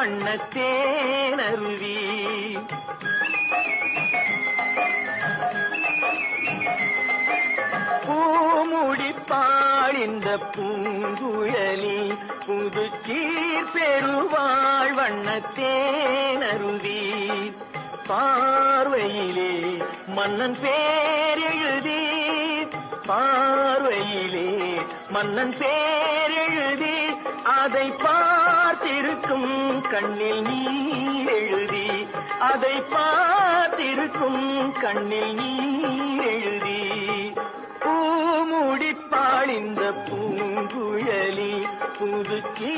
வண்ணத்தேனருவி பூமுடிப்பாள் இந்த பூங்குழலி புதுச்சீர் பெருவாள் வண்ணத்தேனருவி பார்வையிலே மன்னன் பேர் எழுதி பார்வையிலே மன்னன் பேர் எழுதி அதை பார்த்திருக்கும் கண்ணில் நீர் எழுதி அதை பார்த்திருக்கும் கண்ணில் நீர் எழுதி பூமுடிப்பாள் இந்த பூங்குழலி புதுக்கி